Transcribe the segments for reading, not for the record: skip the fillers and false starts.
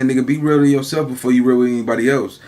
nigga, be real to yourself before you real with anybody else.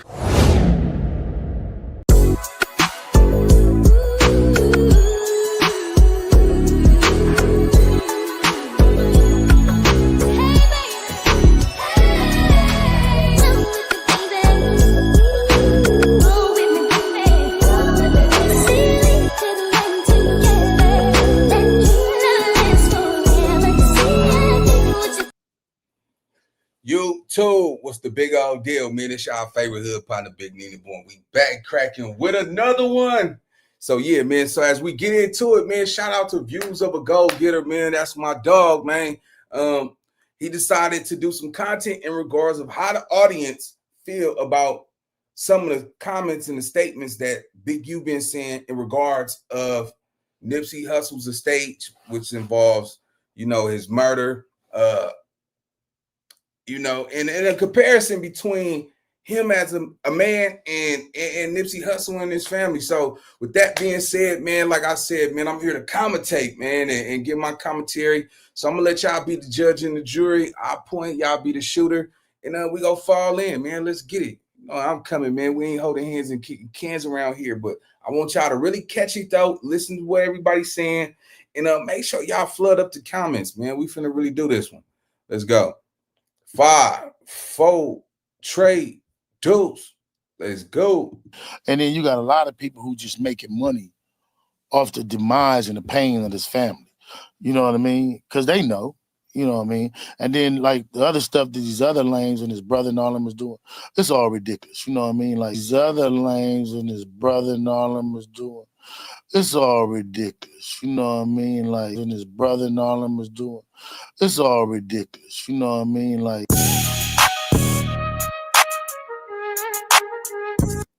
YouTube, what's the big old deal, man? It's y'all favorite hood partner, Big Nina Boy. We back cracking with another one. So yeah, man. So as we get into it, man, shout out to Views of a Gold Getter, man. That's my dog, man. He decided to do some content in regards of how the audience feel about some of the comments and the statements that Big U been saying in regards of Nipsey Hussle's estate, which involves, his murder, and a comparison between him as a man and Nipsey Hussle and his family. So with that being said, man, like I said, man, I'm here to commentate, man, and give my commentary. So I'm gonna let y'all be the judge and the jury. I point, y'all be the shooter, and we gonna fall in, man. Let's get it. I'm coming, man. We ain't holding hands and kicking cans around here, but I want y'all to really catch it though. Listen to what everybody's saying, and make sure y'all flood up the comments, man. We finna really do this one. Let's go. 5, 4, trade, deuce. Let's go. And then you got a lot of people who just making money off the demise and the pain of this family. You know what I mean? Because they know. You know what I mean? And then like the other stuff that these other lames and his brother and all them was doing, it's all ridiculous. You know what I mean? Like these other lames and his brother and all them was doing, it's all ridiculous. You know what I mean? Like and his brother and all them was doing, it's all ridiculous. You know what I mean? Like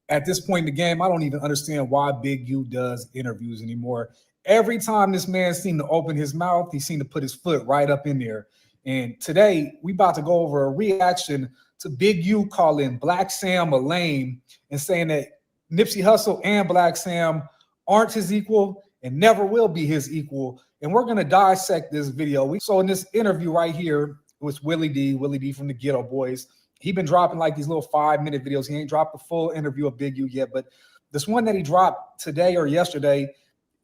at this point in the game, I don't even understand why Big U does interviews anymore. Every time this man seemed to open his mouth, he seemed to put his foot right up in there. And today, we about to go over a reaction to Big U calling Black Sam a lame and saying that Nipsey Hussle and Black Sam aren't his equal and never will be his equal. And we're going to dissect this video. So in this interview right here with Willie D from the Ghetto Boys, he been dropping like these little 5-minute videos. He ain't dropped a full interview of Big U yet, but this one that he dropped today or yesterday,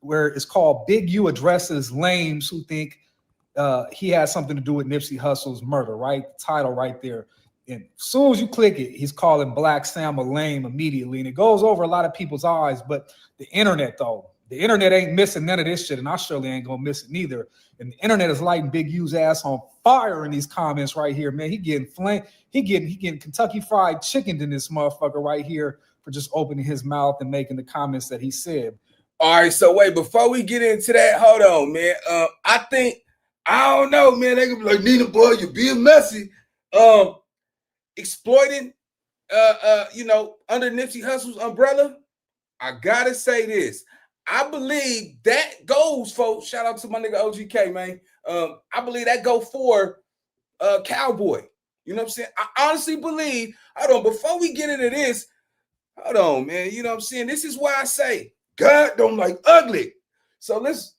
where it's called Big U Addresses Lames Who Think he has something to do with Nipsey Hussle's murder, right? The title right there. And as soon as you click it, he's calling Black Sam a lame immediately. And it goes over a lot of people's eyes, but the internet though, the internet ain't missing none of this shit, and I surely ain't gonna miss it neither. And the internet is lighting Big U's ass on fire in these comments right here, man. He getting flamed. He getting Kentucky Fried Chicken in this motherfucker right here for just opening his mouth and making the comments that he said. All right, so wait, before we get into that, hold on, man. I don't know, man. They gonna be like, Nina boy, you being messy. Exploiting under Nipsey Hussle's umbrella. I gotta say this. I believe that goes for, shout out to my nigga OGK, man. I believe that go for Cowboy. You know what I'm saying? I honestly believe, hold on, before we get into this, hold on, man. You know what I'm saying? This is why I say God don't like ugly. So let's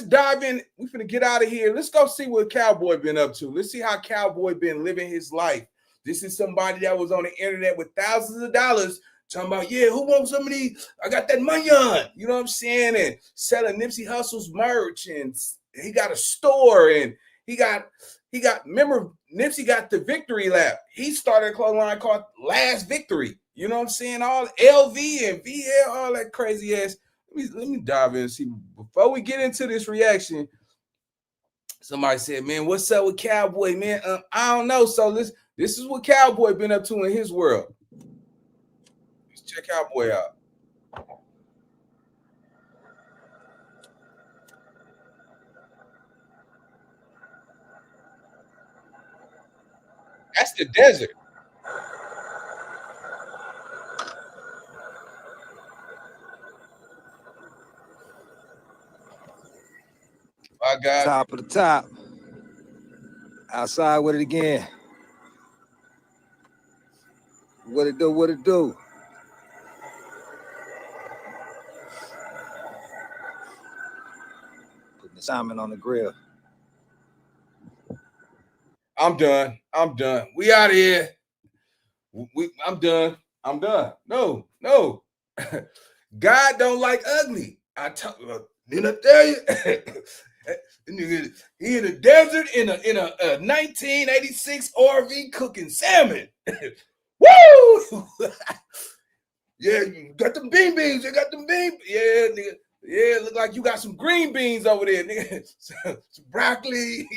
dive in. We finna get out of here. Let's go see what Cowboy been up to. Let's see how Cowboy been living his life. This is somebody that was on the internet with thousands of dollars talking about, yeah, who wants some of these? I got that money on. You know what I'm saying? And selling Nipsey Hussle's merch, and he got a store, and he got remember, Nipsey got the victory lap. He started a clothing line called Last Victory. You know what I'm saying? All LV and VL, all that crazy ass. Let me dive in and see. Before we get into this reaction, somebody said, man, what's up with Cowboy, man? I don't know. So this is what Cowboy been up to in his world. Let's check Cowboy out. That's the desert. I got top of the top. Outside with it again. What it do? What it do? Putting the salmon on the grill. I'm done. I'm done. We out of here. I'm done. I'm done. No. God don't like ugly. Didn't I tell you? He in the desert in a 1986 RV cooking salmon. Woo! Yeah, you got them beans. You got them beans. Yeah, nigga. Yeah, look like you got some green beans over there, nigga. some broccoli,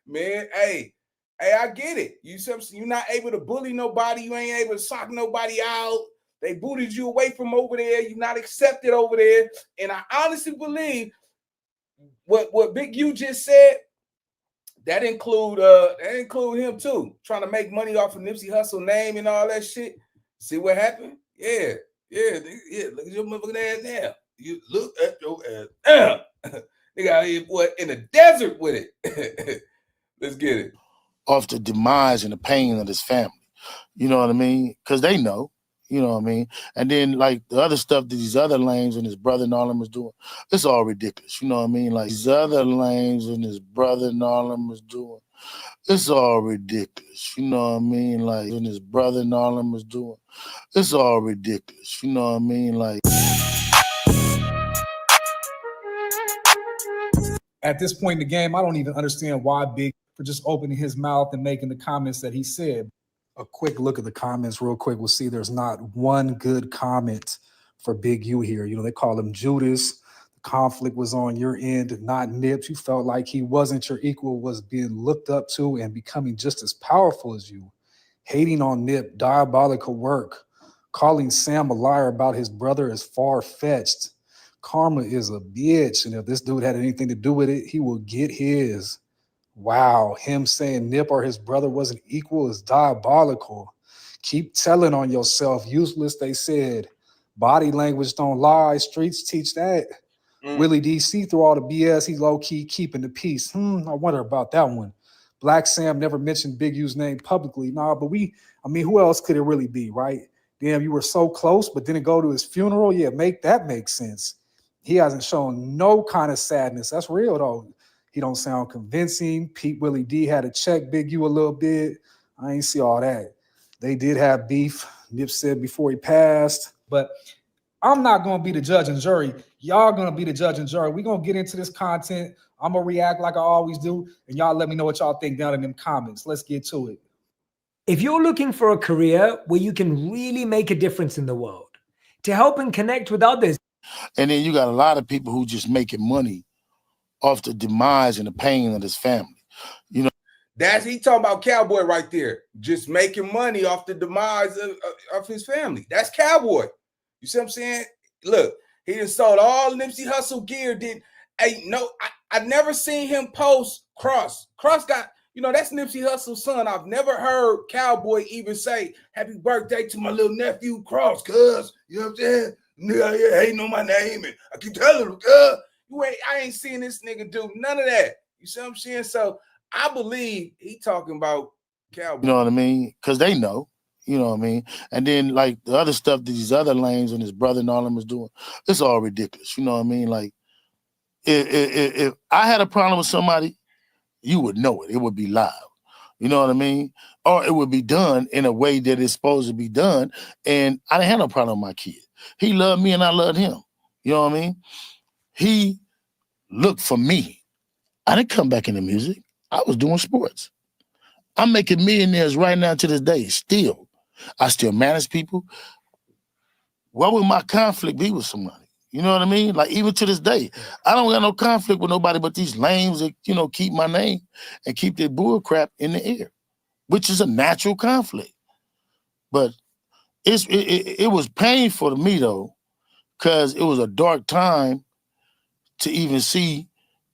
man. Hey, I get it. You're not able to bully nobody. You ain't able to sock nobody out. They booted you away from over there. You're not accepted over there. And I honestly believe what Big U just said, that include him too, trying to make money off of Nipsey Hussle name and all that shit. See what happened? Yeah. Look at your motherfucking ass now. You look at your ass. Nigga out here, boy, in the desert with it. Let's get it. Off the demise and the pain of his family. You know what I mean? Because they know. You know what I mean? And then, like, the other stuff that these other lames and his brother and all them is doing, it's all ridiculous. You know what I mean? Like, these other lames and his brother and all them is doing, it's all ridiculous. You know what I mean? Like, and his brother and all them is doing, it's all ridiculous. You know what I mean? Like, At this point in the game, I don't even understand why Big for just opening his mouth and making the comments that he said. A quick look at the comments real quick. We'll see there's not one good comment for Big U here. You know, they call him Judas. The conflict was on your end, not Nips. You felt like he wasn't your equal, was being looked up to and becoming just as powerful as you. Hating on Nip, diabolical work. Calling Sam a liar about his brother is far-fetched. Karma is a bitch, and if this dude had anything to do with it, he will get his. Wow, him saying Nip or his brother wasn't equal is diabolical. Keep telling on yourself. Useless, they said. Body language don't lie. Streets teach that. Willie D, see through all the BS, he's low-key keeping the peace. I wonder about that one. Black Sam never mentioned Big U's name publicly. Nah, but who else could it really be, right? Damn, you were so close, but didn't go to his funeral? Yeah, make sense. He hasn't shown no kind of sadness. That's real, though. He don't sound convincing. Pete Willie D had to check Big U a little bit. I ain't see all that. They did have beef, Nip said before he passed. But I'm not going to be the judge and jury. Y'all going to be the judge and jury. We're going to get into this content. I'm going to react like I always do. And y'all let me know what y'all think down in them comments. Let's get to it. If you're looking for a career where you can really make a difference in the world, to help and connect with others. And then you got a lot of people who just making money off the demise and the pain of his family. You know, he talking about Cowboy right there, just making money off the demise of his family. That's Cowboy. You see what I'm saying? Look, he done sold all Nipsey Hussle gear. I never seen him post Cross. Cross got, that's Nipsey Hussle's son. I've never heard Cowboy even say happy birthday to my little nephew Cross, cuz, you know what I'm saying? Nigga hating on my name, and I keep telling him, I ain't seen this nigga do none of that. You see what I'm saying? So I believe he talking about Cowboy. You know what I mean? Because they know. You know what I mean? And then, like, the other stuff that these other lanes and his brother and all them is doing, it's all ridiculous. You know what I mean? Like, if I had a problem with somebody, you would know it. It would be loud. You know what I mean? Or it would be done in a way that it's supposed to be done. And I didn't have no problem with my kid. He loved me and I loved him. You know what I mean? He looked for me. I didn't come back into music. I was doing sports. I'm making millionaires right now to this day, still. I still manage people. What would my conflict be with somebody? You know what I mean? Like, even to this day, I don't got no conflict with nobody but these lames that, keep my name and keep their bull crap in the air, which is a natural conflict. But it was painful to me, though, because it was a dark time to even see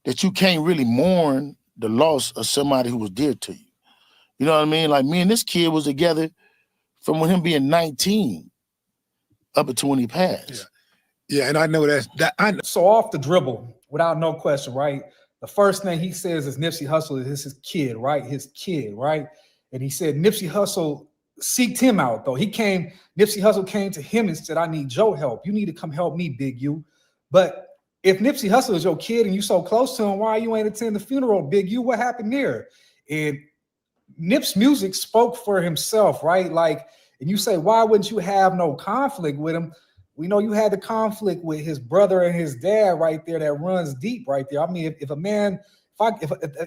that you can't really mourn the loss of somebody who was dear to you. You know what I mean? Like, me and this kid was together from when him being 19 up until when he passed. Yeah, and I know that. So off the dribble, without no question, right? The first thing he says is Nipsey Hussle is his kid, right? His kid, right? And he said Nipsey Hussle seeked him out, though. Nipsey Hussle came to him and said, I need your help. You need to come help me, Big U. But if Nipsey Hussle is your kid and you so close to him, why you ain't attend the funeral, Big U? What happened there? And Nip's music spoke for himself, right? Like, and you say, why wouldn't you have no conflict with him? We know you had the conflict with his brother and his dad right there that runs deep right there. I mean, if an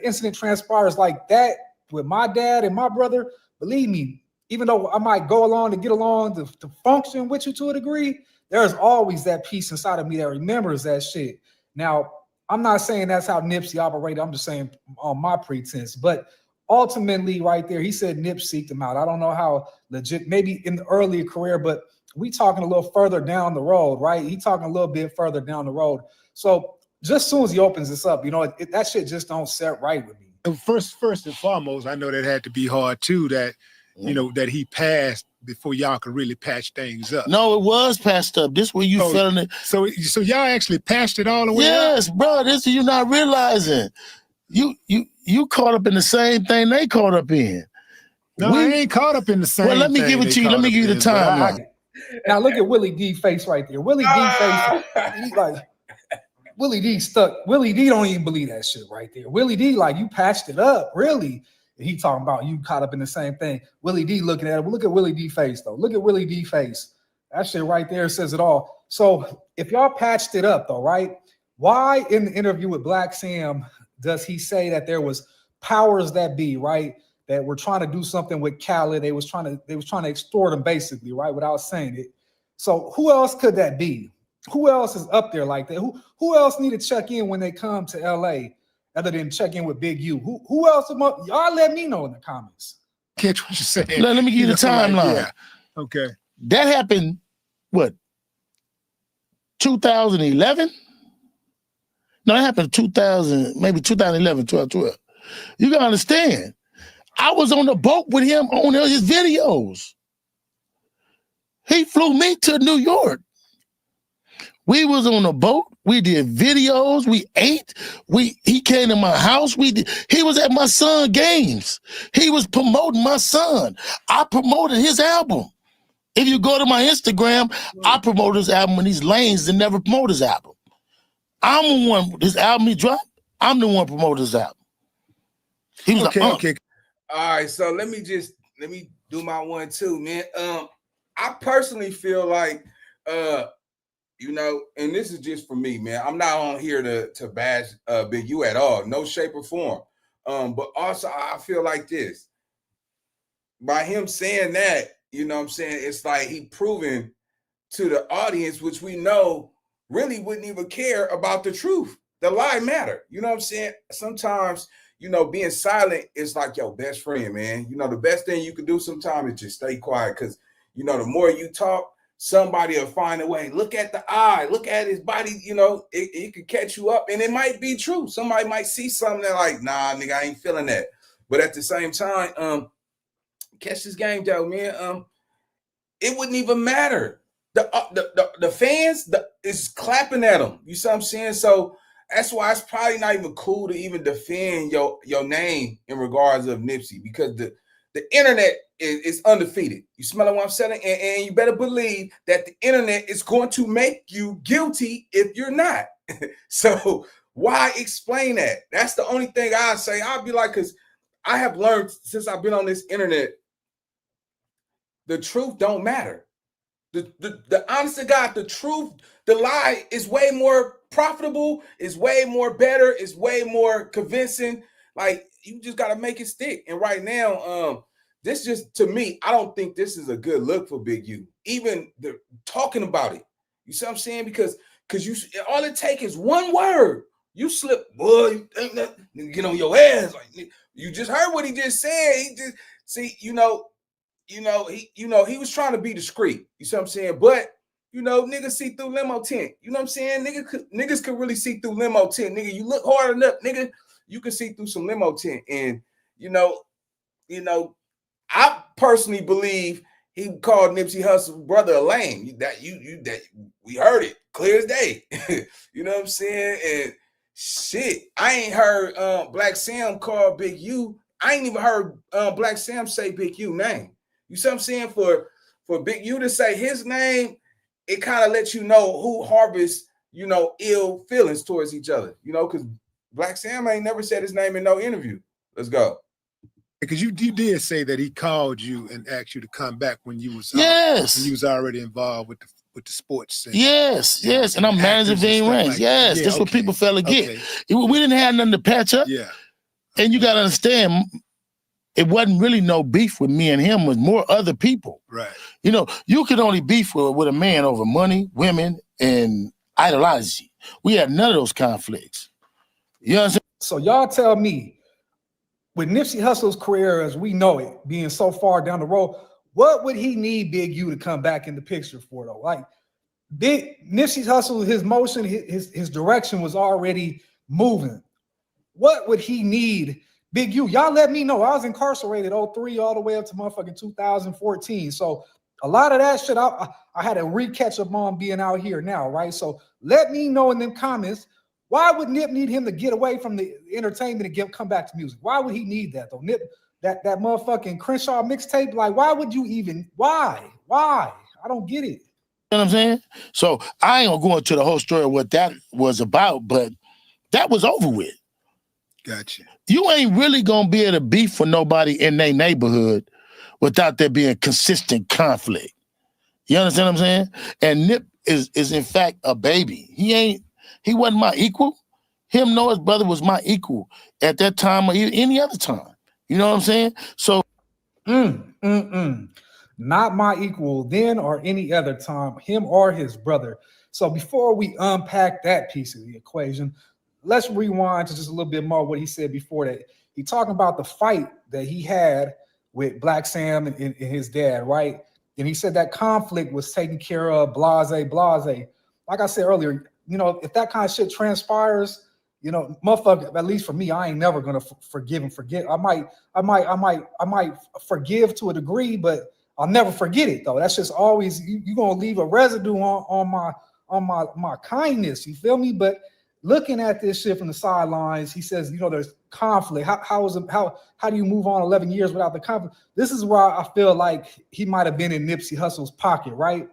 incident transpires like that with my dad and my brother, believe me, even though I might go along to get along to function with you to a degree, there's always that piece inside of me that remembers that shit. Now, I'm not saying that's how Nipsey operated. I'm just saying on my pretense. But ultimately, right there, he said Nip seeked him out. I don't know how legit, maybe in the earlier career, but we talking a little further down the road, right? He talking a little bit further down the road. So just as soon as he opens this up, you know, that shit just don't set right with me. First and foremost, I know that had to be hard too, that, you know, that he passed before y'all could really patch things up. No, it was patched up. This where you feeling it. So y'all actually patched it all the way up? Yes, bro. This you not realizing. You caught up in the same thing they caught up in. No, I ain't caught up in the same thing. Well, let me give it to you. Let me give you the timeline. Now look at Willie D face right there. Willie D face, he's like, Willie D stuck. Willie D don't even believe that shit right there. Willie D like, you patched it up, really? And he talking about you caught up in the same thing. Willie D looking at it. Well, look at Willie D face though. Look at Willie D face. That shit right there says it all. So if y'all patched it up though, right? Why in the interview with Black Sam does he say that there was powers that be, right? That were trying to do something with Callin. They was trying to extort him basically, right? Without saying it. So who else could that be? Who else is up there like that? Who else need to check in when they come to LA other than check in with Big U? Who else? Y'all let me know in the comments. Catch what you're saying. Let me give you the timeline. Like, yeah. Okay. That happened, what, 2011? No, it happened 2000, maybe 2011, 12. You gotta understand. I was on the boat with him on his videos. He flew me to New York. We was on a boat. We did videos. We ate. He came to my house. He was at my son's games. He was promoting my son. I promoted his album. If you go to my Instagram, I promote his album in these lanes that never promote his album. I'm the one, his album he dropped, I'm the one promoting his album. He was okay. All right, so let me do my one too, man. I personally feel like you know, and this is just for me, man. I'm not on here to bash Big U at all, no shape or form. But also I feel like this. By him saying that, you know what I'm saying, it's like he proving to the audience, which we know really wouldn't even care about the truth. The lie matter. You know what I'm saying? Sometimes, you know, being silent is like your best friend, man. You know, the best thing you can do sometimes is just stay quiet because, you know, the more you talk, somebody will find a way. Look at the eye. Look at his body. You know, it could catch you up. And it might be true. Somebody might see something that like, nah, nigga, I ain't feeling that. But at the same time, catch this game, though, man. It wouldn't even matter. The fans is clapping at him. You see what I'm saying? So that's why it's probably not even cool to even defend your name in regards of Nipsey, because the internet is undefeated. You smell what I'm saying? And you better believe that the internet is going to make you guilty if you're not. So why explain that? That's the only thing I say. I'll be like, because I have learned since I've been on this internet, the truth don't matter. The honest to God, the truth, the lie is way more profitable, is way more better, is way more convincing. Like, you just got to make it stick. And right now, this just, to me, I don't think this is a good look for Big U. Even talking about it. You see what I'm saying? Because you, all it takes is one word. You slip, boy, you think that, get on your ass. Like, you just heard what he just said. He just, see, he was trying to be discreet. You see what I'm saying? But, niggas see through limo tent. You know what I'm saying? Niggas could really see through limo tent. Nigga, you look hard enough, nigga, you can see through some limo tent. And, I personally believe he called Nipsey Hussle brother a lame. That we heard it clear as day. You know what I'm saying? And shit, I ain't heard Black Sam call Big U. I ain't even heard Black Sam say Big U name. You see what I'm saying? For Big U to say his name, it kind of lets you know who harvests, ill feelings towards each other. Because Black Sam ain't never said his name in no interview. Let's go. Because you did say that he called you and asked you to come back when you was Yes. when you was already involved with the sports center. Yes. And I'm managing Ving Rings. Like yes, that's what people fail to get. We didn't have nothing to patch up. Yeah. And you got to understand, it wasn't really no beef with me and him. It was more other people. Right. You know, you could only beef with a man over money, women, and ideology. We had none of those conflicts. You know what I'm saying? So y'all tell me, with Nipsey Hussle's career as we know it being so far down the road, what would he need Big U to come back in the picture for though? Like Nipsey Hussle, his motion, his direction was already moving. What would he need Big U? Y'all let me know. I was incarcerated 03 all the way up to motherfucking 2014. So a lot of that shit, I had to re-catch up on being out here now, right? So let me know in them comments, why would Nip need him to get away from the entertainment and come back to music? Why would he need that though? Nip, that motherfucking Crenshaw mixtape, like why would you even, why? I don't get it. You know what I'm saying? So I ain't gonna go into the whole story of what that was about, but that was over with. Gotcha. You ain't really gonna be able to beef for nobody in their neighborhood without there being consistent conflict. You understand what I'm saying? And Nip is in fact a baby. He wasn't my equal. Him nor his brother was my equal at that time or any other time. You know what I'm saying? So not my equal then or any other time, him or his brother. So before we unpack that piece of the equation, let's rewind to just a little bit more what he said before that. He talking about the fight that he had with Black Sam and his dad, right? And he said that conflict was taken care of, blase. Like I said earlier, you know, if that kind of shit transpires, you know, motherfucker, at least for me, I ain't never gonna forgive and forget. I might forgive to a degree, but I'll never forget it though. That's just always you gonna leave a residue on my kindness. You feel me? But looking at this shit from the sidelines, he says, you know, there's conflict. How do you move on 11 years without the conflict? This is where I feel like he might have been in Nipsey Hussle's pocket, right?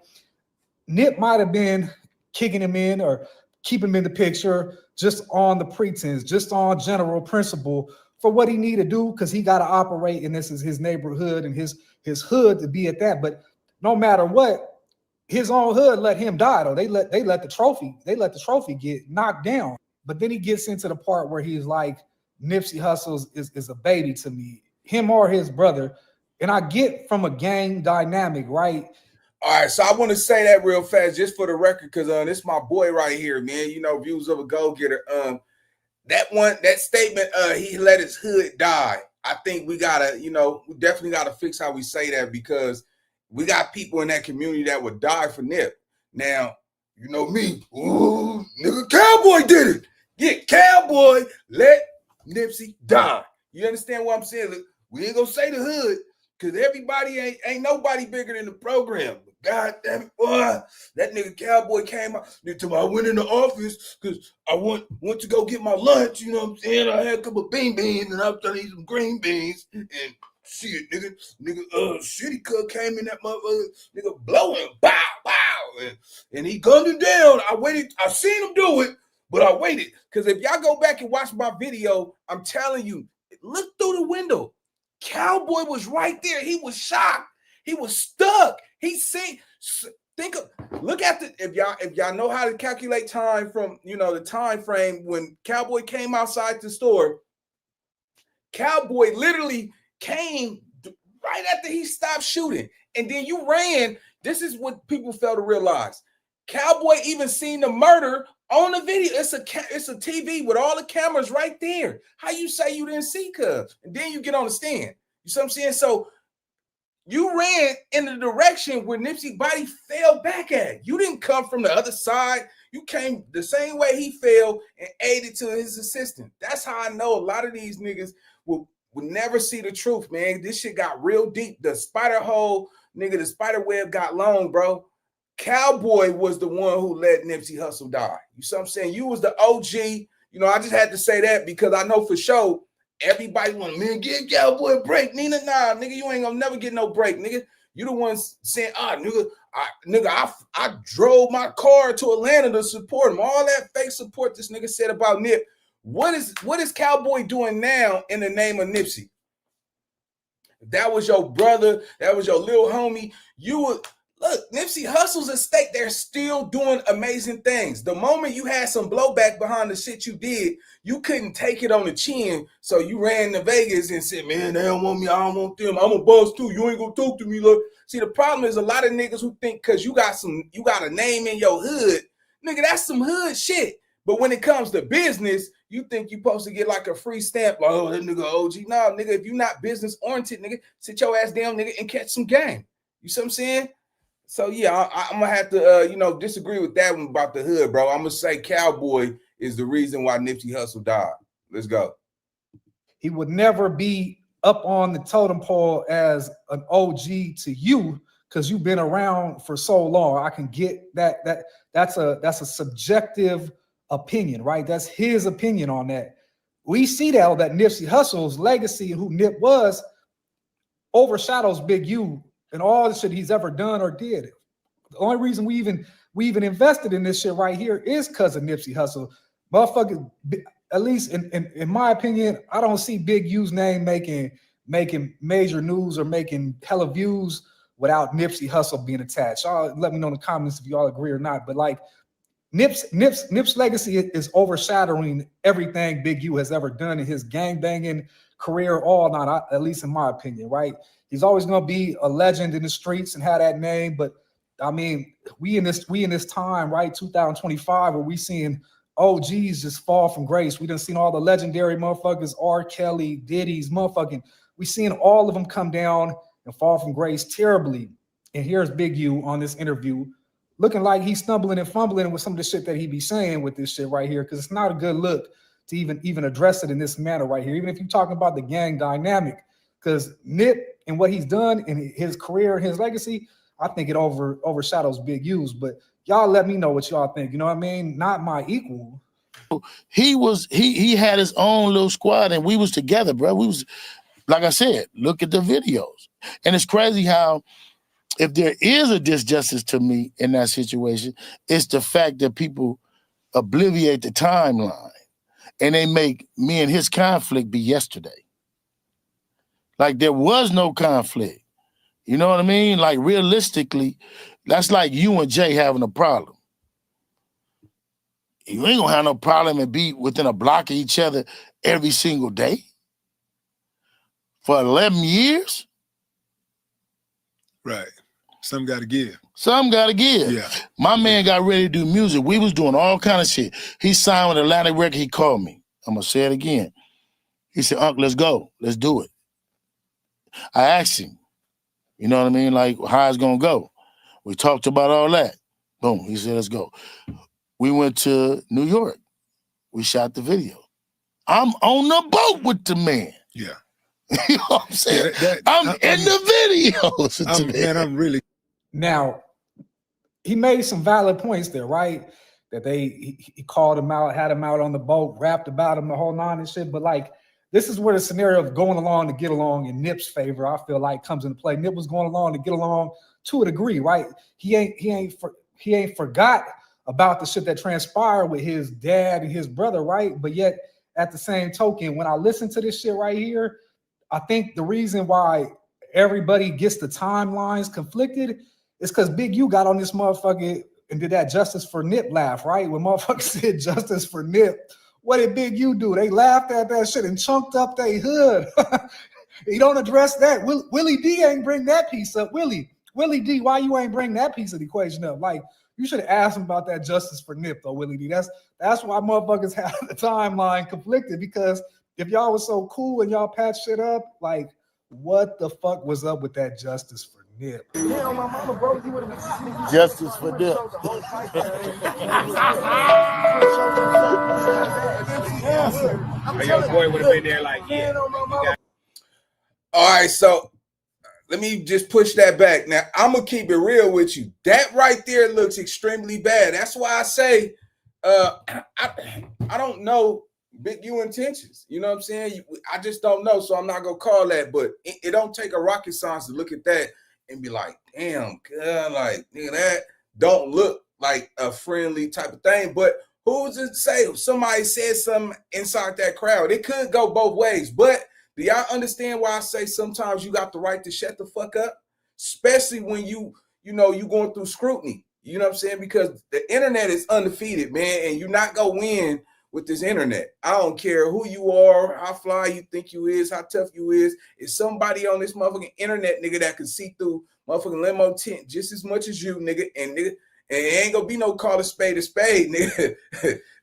Nip might have been kicking him in or keeping him in the picture just on the pretense, just on general principle for what he need to do, because he got to operate, and this is his neighborhood and his hood to be at that. But no matter what, his own hood let him die though. They let the trophy get knocked down. But then he gets into the part where he's like, Nipsey Hussle is a baby to me, him or his brother. And I get from a gang dynamic, right? All right, so I want to say that real fast, just for the record, because this is my boy right here, man. You know, views of a go-getter. That statement, he let his hood die. I think we gotta, you know, we definitely gotta fix how we say that, because we got people in that community that would die for Nip. Now, you know me, ooh, nigga, Cowboy did it. Yeah, Cowboy let Nipsey die. You understand what I'm saying? Look, we ain't gonna say the hood, because everybody ain't nobody bigger than the program. But God damn it, boy, that nigga Cowboy came out. I went in the office because I went to go get my lunch. You know what I'm saying? I had a couple of beans, and I was trying to eat some green beans. And shit, nigga, Shitty Cook came in that motherfucker, nigga, blowing, bow, bow, and he gunned him down. I waited. I seen him do it, but I waited, because if y'all go back and watch my video, I'm telling you, look through the window. Cowboy was right there. He was shocked. He was stuck. He seen. Look at the if y'all know how to calculate time from, you know, the time frame when Cowboy came outside the store. Cowboy literally came right after he stopped shooting, and then you ran. This is what people fail to realize. Cowboy even seen the murder on the video. It's a TV with all the cameras right there. How you say you didn't see, cuz? And then you get on the stand. You see what I'm saying? So you ran in the direction where Nipsey's body fell back at. You didn't come from the other side. You came the same way he fell and aided to his assistant. That's how I know a lot of these niggas will never see the truth, man. This shit got real deep. The spider hole, nigga, the spider web got long, bro. Cowboy was the one who let Nipsey Hussle die. You see what I'm saying? You was the OG. You know, I just had to say that because I know for sure everybody want, man, give Cowboy a break. Nina, nah, nigga, you ain't gonna never get no break, nigga. You the ones saying, I drove my car to Atlanta to support him. All that fake support this nigga said about Nip. What is Cowboy doing now in the name of Nipsey? If that was your brother, that was your little homie, you would look. Nipsey Hussle's at stake. They're still doing amazing things. The moment you had some blowback behind the shit you did, you couldn't take it on the chin. So you ran to Vegas and said, man, they don't want me. I don't want them. I'm a boss too. You ain't gonna talk to me. Look. See, the problem is a lot of niggas who think because you got a name in your hood, nigga, that's some hood shit. But when it comes to business, you think you're supposed to get like a free stamp, like, oh, that nigga OG. No, nigga, if you're not business oriented, nigga, sit your ass down, nigga, and catch some game. You see what I'm saying? So yeah, I'm gonna have to disagree with that one about the hood, bro. I'm gonna say Cowboy is the reason why Nipsey Hussle died. Let's go. He would never be up on the totem pole as an OG to you because you've been around for so long. I can get that. That's a subjective opinion, right? That's his opinion on that. We see that Nipsey Hussle's legacy and who Nip was overshadows Big U and all the shit he's ever done or did. The only reason we even invested in this shit right here is because of Nipsey Hussle. Motherfucker, at least in my opinion, I don't see Big U's name making major news or making hella views without Nipsey Hussle being attached. Y'all let me know in the comments if you all agree or not. But like Nip's legacy is overshadowing everything Big U has ever done in his gangbanging career, at least in my opinion, right? He's always gonna be a legend in the streets and have that name. But I mean, we in this time, right? 2025, where we seeing OGs just fall from grace. We done seen all the legendary motherfuckers, R. Kelly, Diddy's, motherfucking. We seen all of them come down and fall from grace terribly. And here's Big U on this interview, looking like he's stumbling and fumbling with some of the shit that he be saying with this shit right here, because it's not a good look to even address it in this manner right here, even if you're talking about the gang dynamic, because Nip and what he's done in his career and his legacy, I think it overshadows Big U's. But y'all let me know what y'all think. You know what I mean? Not my equal. He had his own little squad and we was together, bro. We was, like I said, look at the videos. And it's crazy how if there is a disjustice to me in that situation, it's the fact that people obliviate the timeline and they make me and his conflict be yesterday. Like there was no conflict. You know what I mean? Like realistically, that's like you and Jay having a problem. You ain't gonna have no problem and be within a block of each other every single day for 11 years. Right. Some got to give. Some got to give. Yeah. My man got ready to do music. We was doing all kind of shit. He signed with Atlantic Record. He called me. I'm going to say it again. He said, Unc, let's go. Let's do it. I asked him, you know what I mean? Like, how it's going to go. We talked about all that. Boom. He said, let's go. We went to New York. We shot the video. I'm on the boat with the man. Yeah. You know what I'm saying? I'm in the videos. I'm really. Now, he made some valid points there, right? That he called him out, had him out on the boat, rapped about him, the whole nine and shit. But like, this is where the scenario of going along to get along in Nip's favor, I feel like, comes into play. Nip was going along to get along to a degree, right? He ain't forgot about the shit that transpired with his dad and his brother, right? But yet, at the same token, when I listen to this shit right here, I think the reason why everybody gets the timelines conflicted is because Big U got on this motherfucker and did that justice for Nip laugh, right? When motherfuckers said justice for Nip, what did Big U do? They laughed at that shit and chunked up their hood. You don't address that. Willie D ain't bring that piece up. Willie D, why you ain't bring that piece of the equation up? Like, you should have asked him about that justice for Nip, though, Willie D. That's why motherfuckers have the timeline conflicted, because if y'all was so cool and y'all patched shit up, like, what the fuck was up with that justice for Nip? Justice for Nip. Your boy would have been there like, yeah. All right, so let me just push that back. Now, I'm going to keep it real with you. That right there looks extremely bad. That's why I say I don't know Big U intentions. You know what I'm saying? I just don't know, so I'm not going to call that. But it don't take a rocket science to look at that and be like, damn, God, like, nigga, that don't look like a friendly type of thing. But who's to say somebody said something inside that crowd? It could go both ways. But Do y'all understand why I say sometimes you got the right to shut the fuck up? Especially when you going through scrutiny. You know what I'm saying? Because the internet is undefeated, man, and you're not gonna win with this internet. I don't care who you are, how fly you think you is, how tough you is. It's somebody on this motherfucking internet, nigga, that can see through motherfucking limo tent just as much as you, nigga, and it ain't gonna be no call a spade, nigga.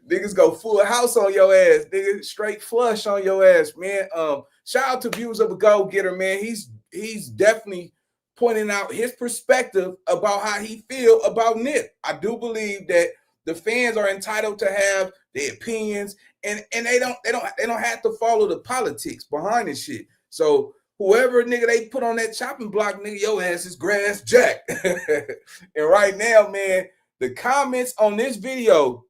Niggas go full house on your ass, nigga, straight flush on your ass, man. Shout out to Views of a Go-Getter, man. He's definitely pointing out his perspective about how he feel about Nip. I do believe that the fans are entitled to have their opinions, and they don't have to follow the politics behind this shit. So whoever nigga they put on that chopping block, nigga, your ass is grass jack. And right now, man, the comments on this video,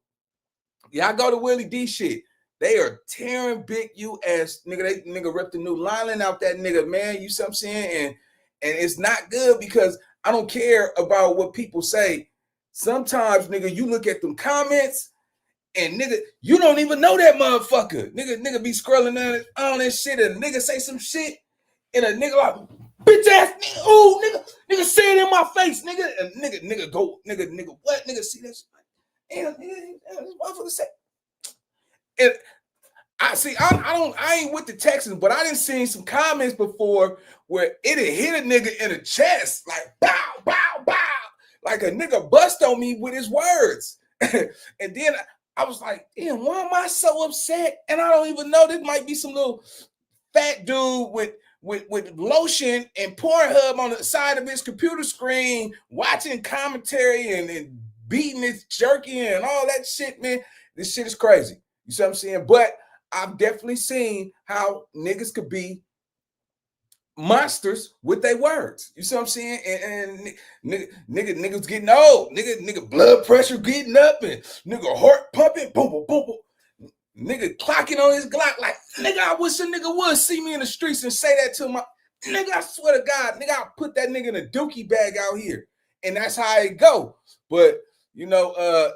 y'all go to Willie D shit. They are tearing Big U ass, nigga. They nigga ripped the new lining out that nigga, man. You see what I'm saying? And it's not good because I don't care about what people say. Sometimes, nigga, you look at them comments and nigga, you don't even know that motherfucker. Nigga be scrolling on that shit and nigga say some shit and a nigga like, bitch ass nigga, oh nigga say it in my face, nigga. And nigga go, nigga, what? Nigga see that shit? Like, damn, nigga, this motherfucker say. And I ain't with the Texans, but I done seen some comments before where it hit a nigga in the chest, like bow, bow, bow, like a nigga bust on me with his words. And then I was like, damn, why am I so upset? And I don't even know, this might be some little fat dude with lotion and Pornhub on the side of his computer screen, watching commentary and beating his jerky and all that shit, man. This shit is crazy. You see what I'm saying? But I've definitely seen how niggas could be monsters with their words. You see what I'm saying? And niggas getting old. Nigga blood pressure getting up and nigga heart pumping. Boom, boom, boom, boom. Nigga clocking on his Glock like, nigga, I wish a nigga would see me in the streets and say that to my nigga. I swear to God, nigga, I'll put that nigga in a dookie bag out here. And that's how it go. But you know,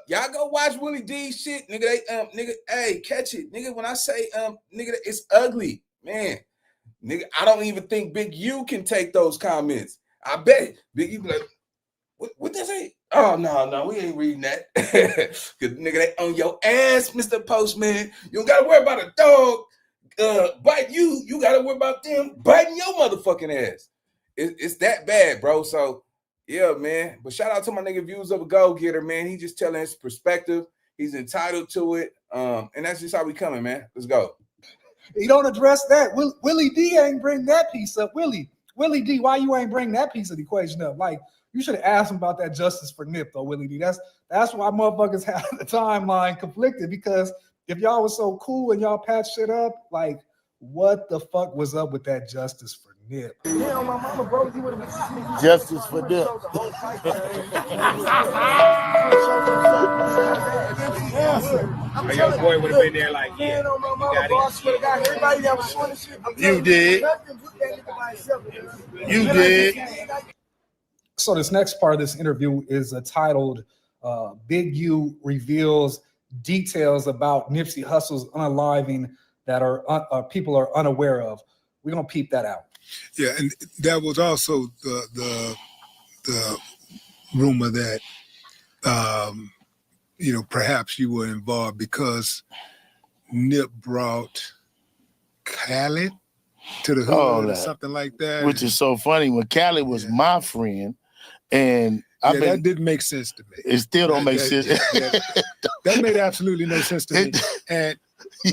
y'all go watch Willie D shit, nigga. Nigga, hey, catch it, nigga. When I say, nigga, it's ugly, man. Nigga, I don't even think Big U can take those comments. I bet Big U be like, what they say? Oh no, we ain't reading that. Cause nigga, they on your ass, Mr. Postman. You don't gotta worry about a dog bite you. You gotta worry about them biting your motherfucking ass. It's that bad, bro. So. Yeah, man. But shout out to my nigga Views of a Go-Getter, man. He just telling his perspective. He's entitled to it. And that's just how we coming, man. Let's go. You don't address that. Willie D ain't bring that piece up. Willie D, why you ain't bring that piece of the equation up? Like, you should have asked him about that justice for Nip, though, Willie D. That's why motherfuckers have the timeline conflicted, because if y'all was so cool and y'all patched shit up, like, what the fuck was up with that justice for Nip? Yeah, my mama, bro, you would have been Justice for Nip. Your boy would have been there like, yeah, you got it. Everybody that was showing shit. You did. You did. So this next part of this interview is titled Big U Reveals Details About Nipsey Hussle's Unaliving that are people are unaware of. We're going to peep that out. Yeah, and that was also the rumor that perhaps you were involved because Nip brought Callin to the hood or something like that. Which is so funny. When Callin was my friend, and that didn't make sense to me. It still don't make sense. That made absolutely no sense to me. And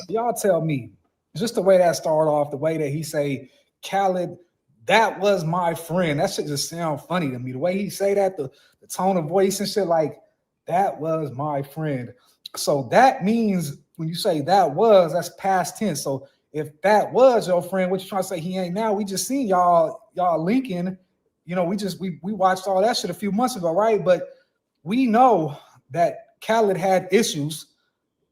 y'all tell me, just the way that started off, the way that he say, Callin, that was my friend. That shit just sound funny to me. The way he say that, the tone of voice and shit, like, that was my friend. So that means when you say that was, that's past tense. So if that was your friend, what you trying to say he ain't now? We just seen y'all linking. You know, we watched all that shit a few months ago, right? But we know that Callin had issues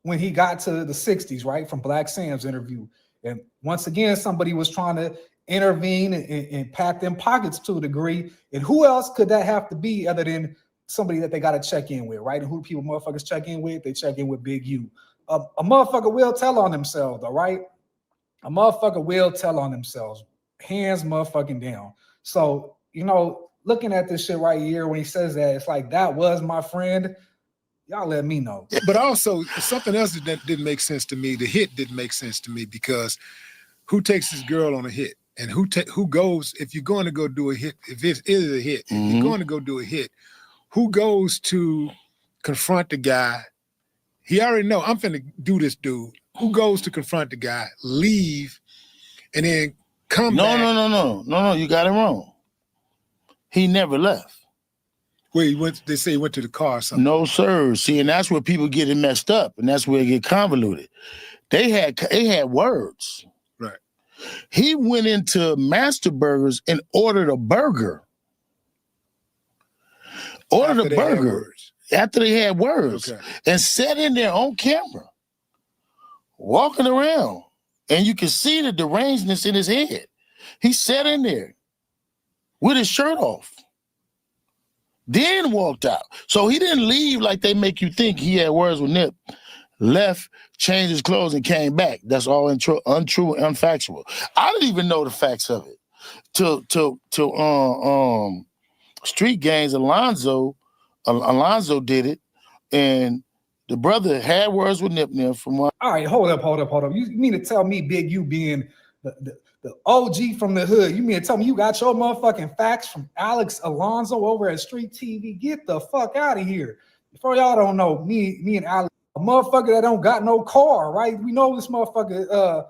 when he got to the 60s, right? From Black Sam's interview. And once again, somebody was trying to intervene and pat them pockets to a degree. And who else could that have to be other than somebody that they got to check in with, right? And who people motherfuckers check in with? They check in with Big U. A motherfucker will tell on themselves, though, right? a motherfucker will tell on themselves, hands motherfucking down. So, you know, looking at this shit right here, when he says that, it's like, that was my friend. Y'all let me know. But also something else that didn't make sense to me. The hit didn't make sense to me because who takes this girl on a hit? And who goes, if you're going to go do a hit, if it is a hit, if you're going to go do a hit, who goes to confront the guy? He already know, I'm finna do this dude. Who goes to confront the guy, leave, and then come back? No, you got it wrong. He never left. Where he went, they say he went to the car or something. No, sir. See, and that's where people get it messed up, and that's where it get convoluted. They had words. Right. He went into Master Burgers and ordered a burger. After they had words. Okay. And sat in there on camera, walking around. And you can see the derangeness in his head. He sat in there with his shirt off, then walked out. So he didn't leave like they make you think. He had words with Nip, left, changed his clothes, and came back. That's all untrue and unfactual. I didn't even know the facts of it till Street Gangs. Alonzo did it, and the brother had words with Nip from what. All right, hold up. You mean to tell me, Big U being the OG from the hood, you mean to tell me you got your motherfucking facts from Alex Alonzo over at Street TV? Get the fuck out of here. For y'all don't know, me and Alex, a motherfucker that don't got no car, right? We know this motherfucker,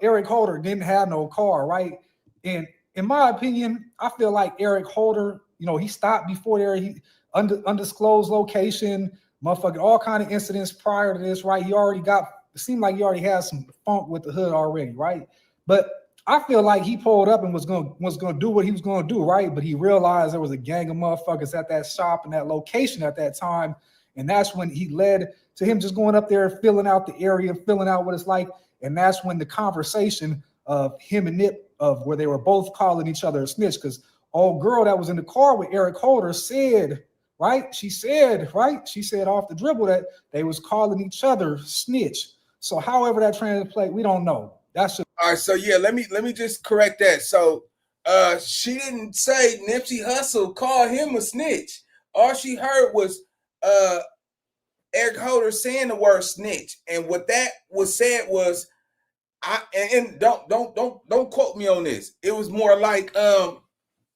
Eric Holder didn't have no car, right? And in my opinion, I feel like Eric Holder, you know, he stopped before there, he undisclosed location, motherfucking all kind of incidents prior to this, right? It seemed like he already had some funk with the hood already, right? But I feel like he pulled up and was gonna do what he was gonna do, right? But he realized there was a gang of motherfuckers at that shop and that location at that time, and that's when he led to him just going up there, filling out the area, filling out what it's like, and that's when the conversation of him and Nip, of where they were both calling each other a snitch, because old girl that was in the car with Eric Holder said, right? She said off the dribble that they was calling each other snitch. So however that translates, we don't know. That's just all right. So yeah, let me just correct that. So she didn't say Nipsey Hussle called him a snitch. All she heard was Eric Holder saying the word snitch, and what that was said was, and don't quote me on this. It was more like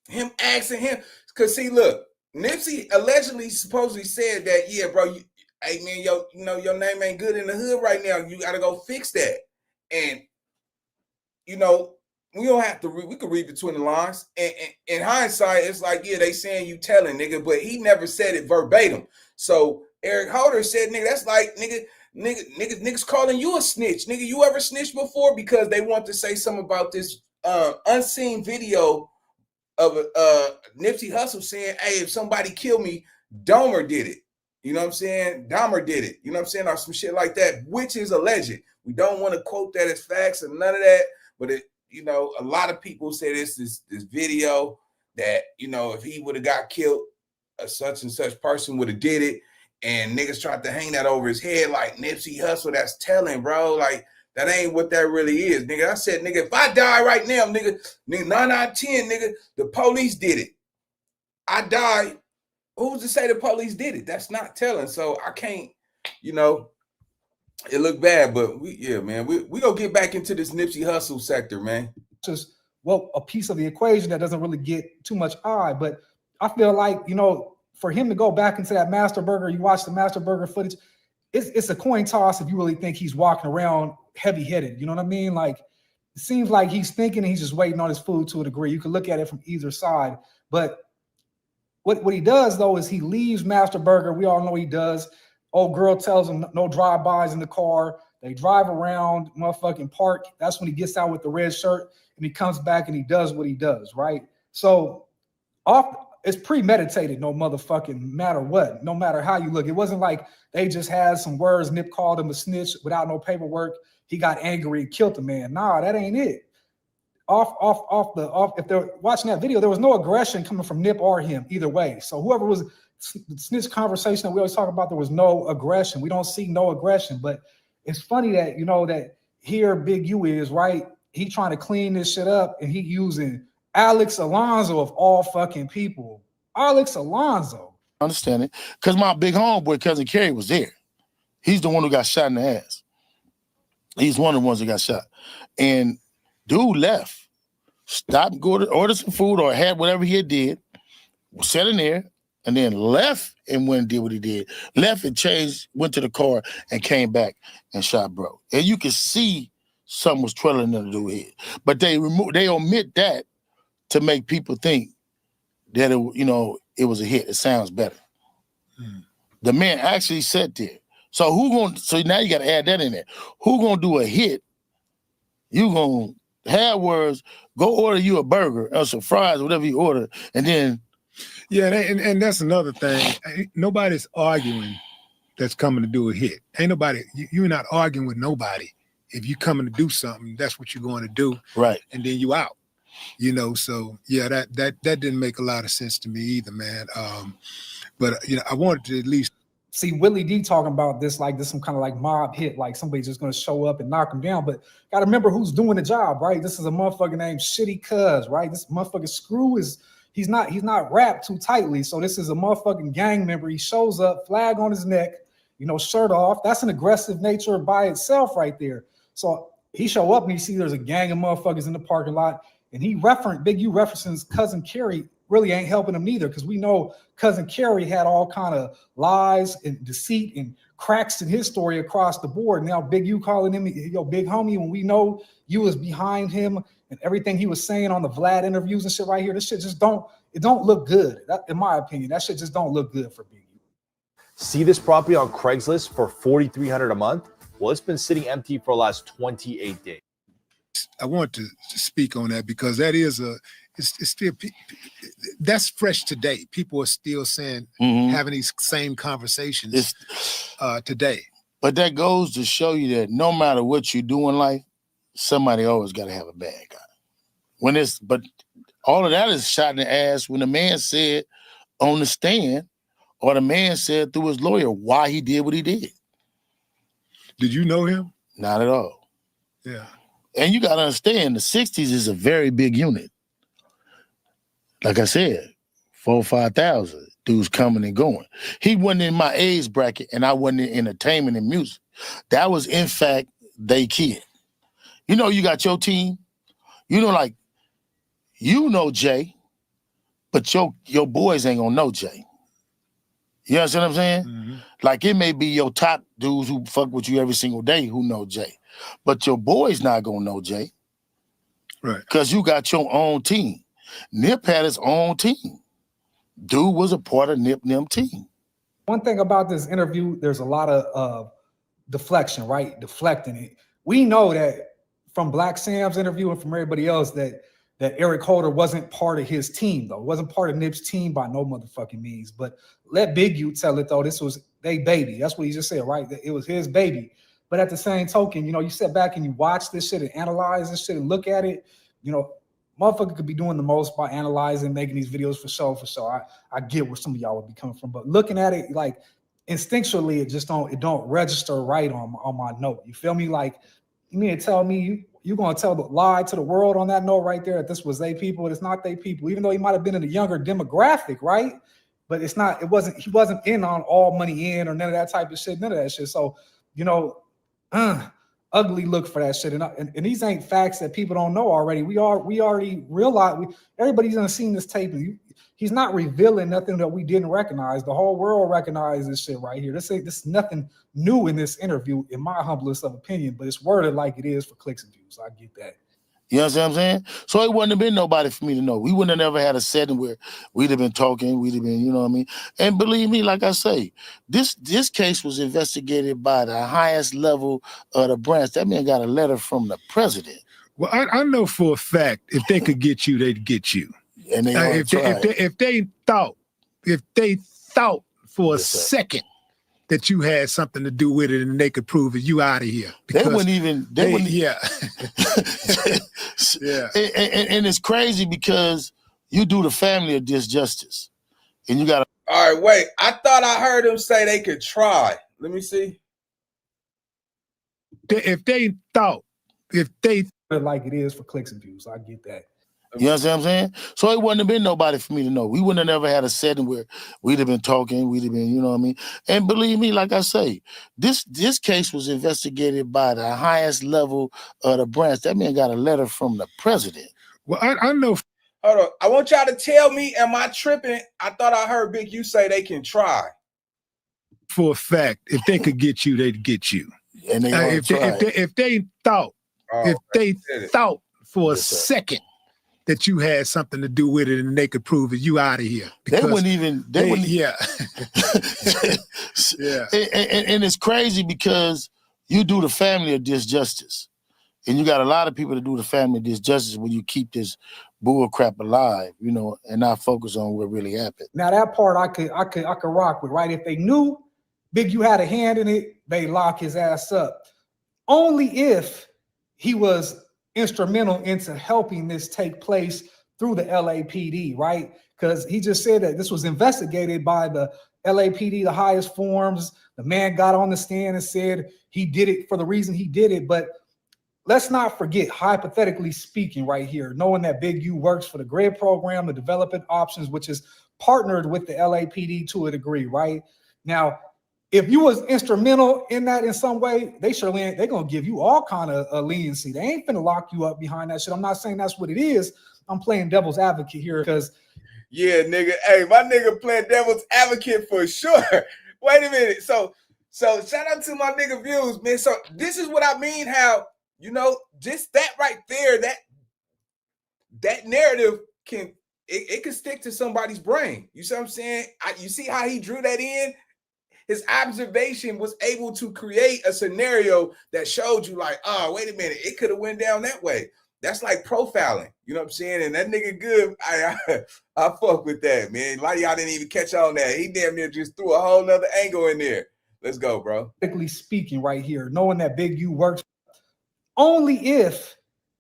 him asking him, because see, look, Nipsey allegedly supposedly said that, yeah, bro, hey man, your name ain't good in the hood right now. You gotta go fix that. And you know, we don't have to read, we could read between the lines. And in hindsight, it's like, yeah, they saying you telling, nigga, but he never said it verbatim. So Eric Holder said, nigga, that's like niggas calling you a snitch. Nigga, you ever snitched before? Because they want to say something about this unseen video of Nipsey Hussle saying, hey, if somebody killed me, Dahmer did it. You know what I'm saying? Dahmer did it. You know what I'm saying? Or some shit like that, which is alleged. We don't want to quote that as facts and none of that. But it, you know, a lot of people say this video that, you know, if he would have got killed, a such and such person would have did it. And niggas tried to hang that over his head like Nipsey Hussle. That's telling, bro. Like, that ain't what that really is, nigga. I said, nigga, if I die right now, nigga 9 out of 10, nigga, the police did it. I died. Who's to say the police did it? That's not telling. So I can't, you know, it looked bad, but we gonna get back into this Nipsey Hussle sector, man. Just, well, a piece of the equation that doesn't really get too much eye, but I feel like, you know, for him to go back into that Master Burger, you watch the Master Burger footage, it's a coin toss if you really think he's walking around heavy-headed. You know what I mean? Like, it seems like he's thinking and he's just waiting on his food to a degree. You can look at it from either side, but what he does though is he leaves Master Burger. We all know he does. Old girl tells him no drive-bys in the car. They drive around, motherfucking park. That's when he gets out with the red shirt and he comes back and he does what he does, right? So it's premeditated, no motherfucking matter what, no matter how you look. It wasn't like they just had some words. Nip called him a snitch without no paperwork. He got angry and killed the man. Nah, that ain't it. If they're watching that video, there was no aggression coming from Nip or him either way. So whoever was the snitch conversation that we always talk about, there was no aggression. We don't see no aggression, but it's funny that, you know, that here Big U is, right? He trying to clean this shit up, and he using Alex Alonso of all fucking people. Alex Alonso. I understand it. Because my big homeboy, Cousin Kerry, was there. He's the one who got shot in the ass. He's one of the ones that got shot. And dude left. Stopped, go to order some food or had whatever he had did, sat in there, and then left and went and did what he did. Left and changed, went to the car and came back and shot bro. And you can see something was trailing in the dude's head. But they omit that to make people think that it was a hit. It sounds better. The man actually sat there. So so now you gotta add that in there. Who gonna do a hit? You gonna have words, go order you a burger or some fries, whatever you order, and then and that's another thing. Nobody's arguing that's coming to do a hit. Ain't nobody, you're not arguing with nobody. If you coming to do something, that's what you're going to do. Right. And then you out. So yeah, that didn't make a lot of sense to me either, man. But I wanted to at least see Willie D talking about this like this some kind of like mob hit, like somebody's just gonna show up and knock him down. But gotta remember who's doing the job, right? This is a motherfucker named Shitty Cuz, right? This motherfucker Screw he's not wrapped too tightly. So this is a motherfucking gang member. He shows up, flag on his neck, shirt off. That's an aggressive nature by itself right there. So he show up and he see there's a gang of motherfuckers in the parking lot, and Big U references Cousin Kerry really ain't helping him neither, because we know Cousin Kerry had all kind of lies and deceit and cracks in his story across the board. Now Big U calling him big homie when we know you was behind him and everything he was saying on the Vlad interviews and shit right here. This shit just don't look good. In my opinion, that shit just don't look good for Big U. See this property on Craigslist for $4,300 a month? Well, it's been sitting empty for the last 28 days. I want to speak on that because that is it's still that's fresh today. People are still saying having these same conversations today. But that goes to show you that no matter what you do in life, somebody always got to have a bad guy. But all of that is shot in the ass when the man said on the stand, or the man said through his lawyer why he did what he did. Did you know him? Not at all. Yeah. And you got to understand, the 60s is a very big unit. Like I said, 4,000 or 5,000 dudes coming and going. He wasn't in my age bracket, and I wasn't in entertainment and music. That was, in fact, they kid. You got your team. Jay, but your boys ain't gonna know Jay. You understand what I'm saying? Mm-hmm. Like, it may be your top dudes who fuck with you every single day who know Jay, but your boys not gonna know Jay. Right. Because you got your own team. Nip had his own team. Dude was a part of Nip team. One thing about this interview, there's a lot of deflection, right? Deflecting it. We know that from Black Sam's interview and from everybody else that Eric Holder wasn't part of his team, though. Wasn't part of Nip's team by no motherfucking means. But let Big U tell it, though. This was they baby. That's what he just said, right? It was his baby. But at the same token, you sit back and you watch this shit and analyze this shit and look at it. Motherfucker could be doing the most by analyzing, making these videos for show. I get where some of y'all would be coming from. But looking at it, like, instinctually, it don't register right on my note. You feel me? Like, you mean to tell me you gonna tell the lie to the world on that note right there that this was they people? It's not they people, even though he might have been in a younger demographic, right? But he wasn't in on All Money In or none of that type of shit, none of that shit. So, ugly look for that shit. And these ain't facts that people don't know already. We already realize, everybody's done seen this tape. He's not revealing nothing that we didn't recognize. The whole world recognizes this shit right here. This is nothing new in this interview, in my humblest of opinion, but it's worded like it is for clicks and views. I get that. You know what I'm saying? So it wouldn't have been nobody for me to know. We wouldn't have never had a setting where we'd have been talking, we'd have been, you know what I mean? And believe me, like I say, this case was investigated by the highest level of the branch. That man got a letter from the president. Well, I know for a fact if they could get you, they'd get you. And if they thought for a second that you had something to do with it and they could prove it, you out of here. They wouldn't even. Yeah. Yeah. And it's crazy because you do the family a disjustice. And you got to. All right, wait. I thought I heard him say they could try. Let me see. If they thought if they like it is for clicks and views. I get that. You know what I'm saying? So it wouldn't have been nobody for me to know. We wouldn't have never had a setting where we'd have been talking, we'd have been, you know what I mean? And believe me, like I say, this case was investigated by the highest level of the branch. That man got a letter from the president. Well, I know. Hold on. I want y'all to tell me, am I tripping? I thought I heard Big U say they can try. For a fact, if they could get you, they'd get you. And they if they thought for a second that you had something to do with it and they could prove it, you out of here. They wouldn't even. Yeah. Yeah. And it's crazy because you do the family a disjustice. And you got a lot of people that do the family disjustice when you keep this bull crap alive, you know, and not focus on what really happened. Now that part I could rock with, right? If they knew Big U had a hand in it, they lock his ass up. Only if he was instrumental into helping this take place through the LAPD, right? Because he just said that this was investigated by the LAPD, the highest forms. The man got on the stand and said he did it for the reason he did it. But let's not forget, hypothetically speaking right here, knowing that Big U works for the GRID program, the Development Options, which is partnered with the LAPD to a degree, right? Now, if you was instrumental in that in some way, they're gonna give you all kind of leniency. They ain't finna lock you up behind that shit. I'm not saying that's what it is. I'm playing devil's advocate here because yeah, nigga. Hey, my nigga playing devil's advocate for sure. Wait a minute. So shout out to my nigga Views, man. So this is what I mean, how, you know, just that right there, that narrative can stick to somebody's brain. You see what I'm saying? You see how he drew that in? His observation was able to create a scenario that showed you like, oh, wait a minute, it could have went down that way. That's like profiling, you know what I'm saying? And that nigga good, I fuck with that, man. A lot of y'all didn't even catch on that. He damn near just threw a whole nother angle in there. Let's go, bro. Technically speaking right here, knowing that Big U works, only if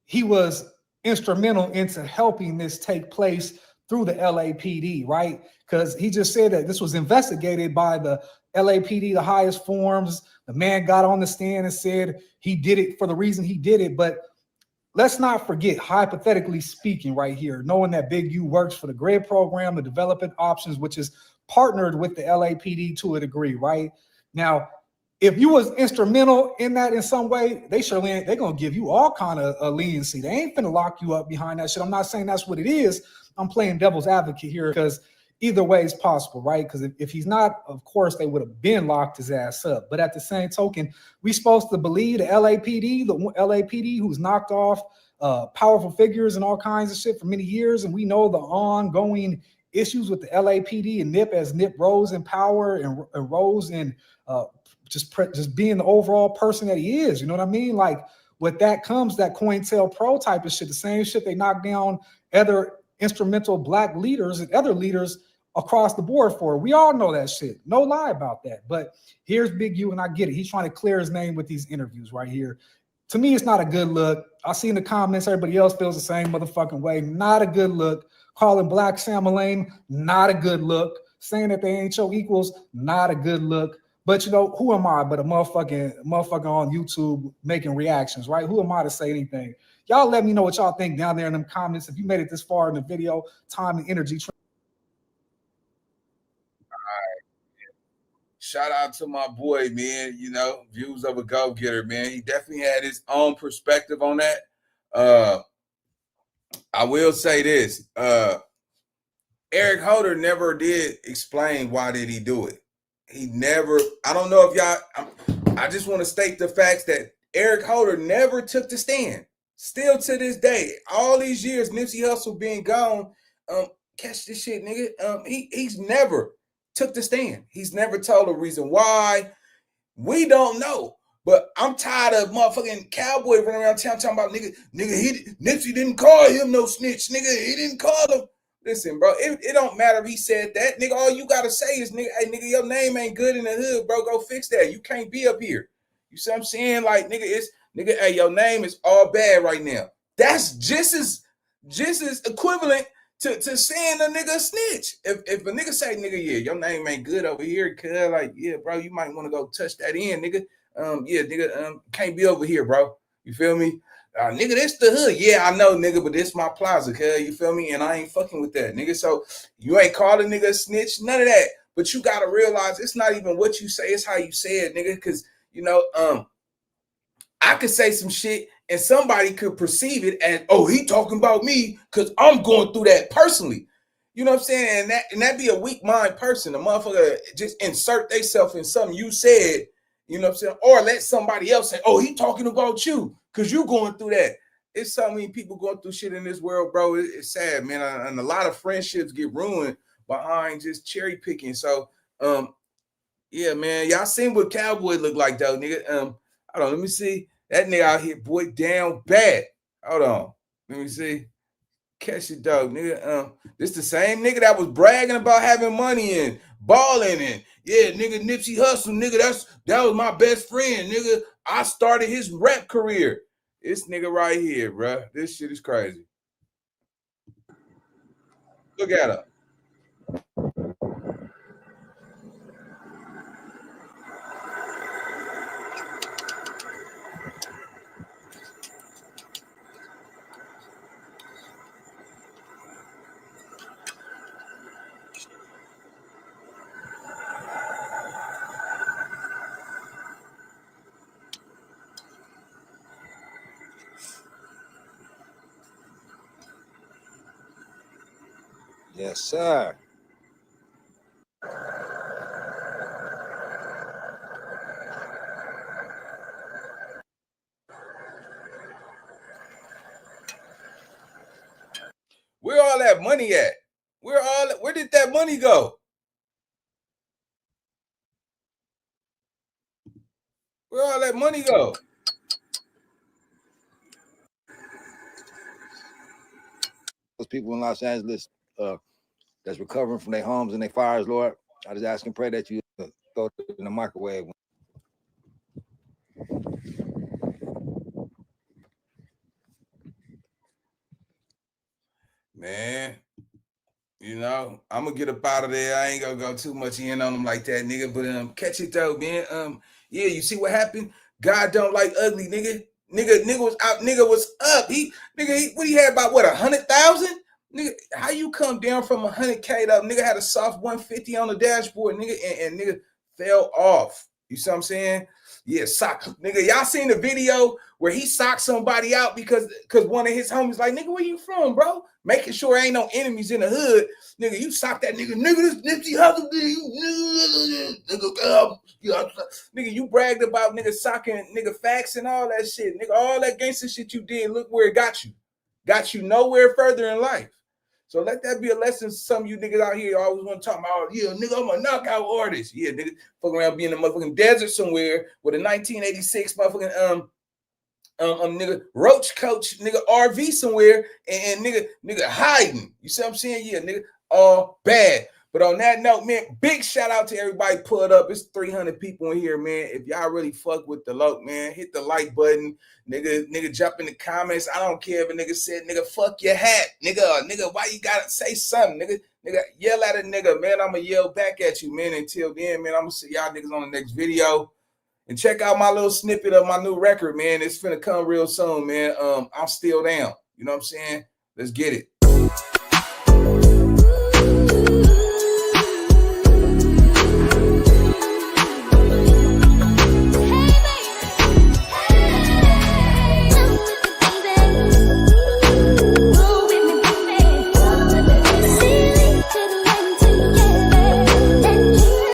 he was instrumental into helping this take place through the LAPD, right? Because he just said that this was investigated by the LAPD, the highest forms. The man got on the stand and said he did it for the reason he did it. But let's not forget, hypothetically speaking right here, knowing that Big U works for the GRID program, the Development Options, which is partnered with the LAPD to a degree, right? Now, if you was instrumental in that in some way, they're gonna give you all kind of leniency. They ain't finna lock you up behind that shit. I'm not saying that's what it is. I'm playing devil's advocate here because either way is possible, right? Because if he's not, of course, they would have been locked his ass up. But at the same token, we supposed to believe the LAPD who's knocked off powerful figures and all kinds of shit for many years. And we know the ongoing issues with the LAPD and Nip as Nip rose in power and rose in just being the overall person that he is. You know what I mean? Like with that comes that COINTELPRO type of shit, the same shit they knocked down other instrumental black leaders and other leaders across the board for. We all know that shit. No lie about that. But here's Big U, and I get it. He's trying to clear his name with these interviews right here. To me, it's not a good look. I see in the comments, everybody else feels the same motherfucking way. Not a good look. Calling Black Sam a lame, not a good look. Saying that they ain't your equals, not a good look. But you know, who am I but a motherfucker on YouTube making reactions, right? Who am I to say anything? Y'all let me know what y'all think down there in them comments. If you made it this far in the video, time and energy. All right. Shout out to my boy, man. You know, Views of a go-getter, man. He definitely had his own perspective on that. I will say this. Eric Holder never did explain why did he do it. He never, I don't know if y'all, I just want to state the facts that Eric Holder never took the stand. Still to this day, all these years, Nipsey Hussle being gone, catch this shit, nigga. He's never took the stand. He's never told a reason why. We don't know. But I'm tired of motherfucking Cowboy running around town talking about nigga, Nipsey didn't call him no snitch, nigga. He didn't call him. Listen, bro, it don't matter if he said that. Nigga, all you gotta say is, nigga, hey, nigga, your name ain't good in the hood, bro. Go fix that. You can't be up here. You see what I'm saying? Like, nigga, hey, your name is all bad right now. That's just as equivalent to saying a nigga snitch. If a nigga say, nigga, yeah, your name ain't good over here, cuz, like, yeah, bro, you might want to go touch that in, nigga. Yeah, nigga, can't be over here, bro. You feel me? Nigga, this the hood. Yeah, I know, nigga, but this my plaza, cuz, you feel me? And I ain't fucking with that, nigga. So you ain't call a nigga a snitch, none of that. But you gotta realize it's not even what you say, it's how you say it, nigga. Cause you know, I could say some shit and somebody could perceive it as, oh, he talking about me because I'm going through that personally. You know what I'm saying? And that be a weak mind person. A motherfucker just insert themselves in something you said, you know what I'm saying? Or let somebody else say, oh, he talking about you because you going through that. It's so many people going through shit in this world, bro. It's sad, man. And a lot of friendships get ruined behind just cherry picking. So, yeah, man. Y'all seen what Cowboy look like, though, nigga. Hold on, let me see. That nigga out here, boy, down bad. Hold on. Let me see. Catch it, dog, nigga. This the same nigga that was bragging about having money and balling and yeah, nigga, Nipsey Hussle, nigga. That was my best friend, nigga. I started his rap career. This nigga right here, bro. This shit is crazy. Look at him. Yes, sir. Where all that money at? Where did that money go? Where all that money go? Those people in Los Angeles that's recovering from their homes and their fires, Lord, I just ask and pray that you throw it in the microwave. Man, you know, I'm gonna get up out of there. I ain't gonna go too much in on them like that, nigga. But catch it though, man. Yeah, you see what happened? God don't like ugly, nigga. Nigga was out. Nigga was up. What he had about what 100,000? Nigga, how you come down from 100K up? Nigga had a soft 150 on the dashboard, nigga, and nigga fell off. You see what I'm saying? Yeah, sock, nigga. Y'all seen the video where he socked somebody out because one of his homies like, nigga, where you from, bro? Making sure ain't no enemies in the hood. Nigga, you sock that nigga. Nigga, this Nipsey Hussle, nigga, you bragged about nigga socking nigga facts and all that shit. Nigga, all that gangster shit you did, look where it got you. Got you nowhere further in life. So let that be a lesson to some of you niggas out here always want to talk about, yeah, nigga, I'm a knockout artist. Yeah, nigga, fuck around being in the motherfucking desert somewhere with a 1986 motherfucking nigga roach coach nigga RV somewhere and nigga hiding. You see what I'm saying? Yeah, nigga, all bad. But on that note, man, big shout out to everybody pulled up. It's 300 people in here, man. If y'all really fuck with the loc, man, hit the like button. Nigga, jump in the comments. I don't care if a nigga said, nigga, fuck your hat. Nigga, why you gotta say something? Nigga, yell at a nigga, man. I'ma yell back at you, man. Until then, man, I'm gonna see y'all niggas on the next video. And check out my little snippet of my new record, man. It's finna come real soon, man. I'm still down. You know what I'm saying? Let's get it.